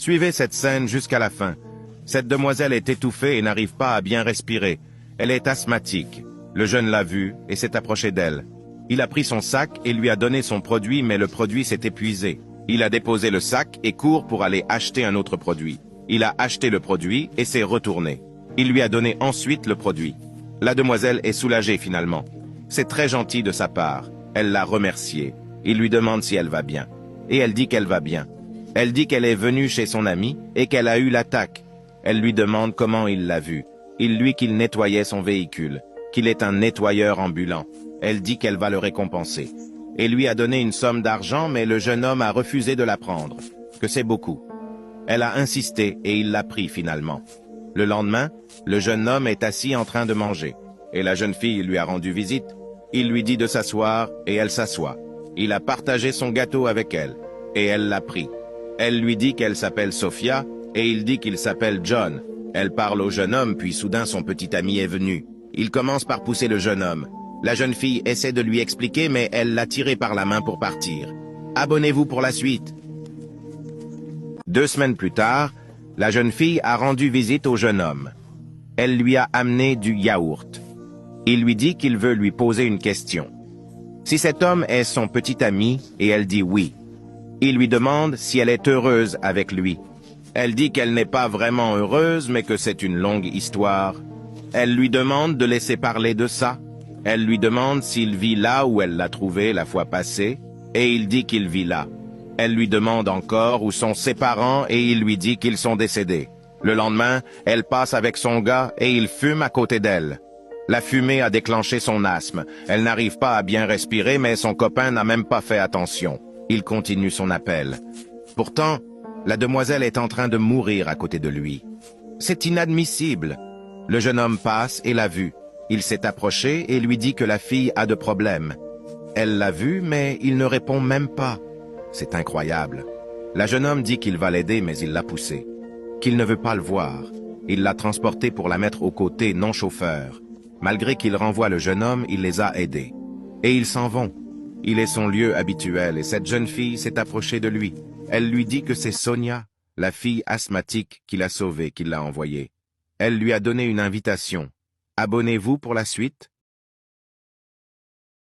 Suivez cette scène jusqu'à la fin. Cette demoiselle est étouffée et n'arrive pas à bien respirer. Elle est asthmatique. Le jeune l'a vue et s'est approché d'elle. Il a pris son sac et lui a donné son produit, mais le produit s'est épuisé. Il a déposé le sac et court pour aller acheter un autre produit. Il a acheté le produit et s'est retourné. Il lui a donné ensuite le produit. La demoiselle est soulagée finalement. C'est très gentil de sa part. Elle l'a remercié. Il lui demande si elle va bien. Et elle dit qu'elle va bien. Elle dit qu'elle est venue chez son ami et qu'elle a eu l'attaque. Elle lui demande comment il l'a vu. Il lui dit qu'il nettoyait son véhicule, qu'il est un nettoyeur ambulant. Elle dit qu'elle va le récompenser. Et lui a donné une somme d'argent, mais le jeune homme a refusé de la prendre, que c'est beaucoup. Elle a insisté et il l'a pris finalement. Le lendemain, le jeune homme est assis en train de manger. Et la jeune fille lui a rendu visite. Il lui dit de s'asseoir et elle s'assoit. Il a partagé son gâteau avec elle et elle l'a pris. Elle lui dit qu'elle s'appelle Sophia et il dit qu'il s'appelle John. Elle parle au jeune homme, puis soudain son petit ami est venu. Il commence par pousser le jeune homme. La jeune fille essaie de lui expliquer, mais elle l'a tiré par la main pour partir. Abonnez-vous pour la suite. 2 semaines plus tard, la jeune fille a rendu visite au jeune homme. Elle lui a amené du yaourt. Il lui dit qu'il veut lui poser une question. Si cet homme est son petit ami, et elle dit oui. Il lui demande si elle est heureuse avec lui. Elle dit qu'elle n'est pas vraiment heureuse, mais que c'est une longue histoire. Elle lui demande de laisser parler de ça. Elle lui demande s'il vit là où elle l'a trouvé la fois passée, et il dit qu'il vit là. Elle lui demande encore où sont ses parents, et il lui dit qu'ils sont décédés. Le lendemain, elle passe avec son gars, et il fume à côté d'elle. La fumée a déclenché son asthme. Elle n'arrive pas à bien respirer, mais son copain n'a même pas fait attention. Il continue son appel. Pourtant, la demoiselle est en train de mourir à côté de lui. C'est inadmissible. Le jeune homme passe et l'a vue. Il s'est approché et lui dit que la fille a de problèmes. Elle l'a vu, mais il ne répond même pas. C'est incroyable. La jeune homme dit qu'il va l'aider, mais il l'a poussée. Qu'il ne veut pas le voir. Il l'a transportée pour la mettre aux côtés non chauffeur. Malgré qu'il renvoie le jeune homme, il les a aidés. Et ils s'en vont. Il est son lieu habituel et cette jeune fille s'est approchée de lui. Elle lui dit que c'est Sonia, la fille asthmatique qui l'a sauvée, qui l'a envoyée. Elle lui a donné une invitation. Abonnez-vous pour la suite.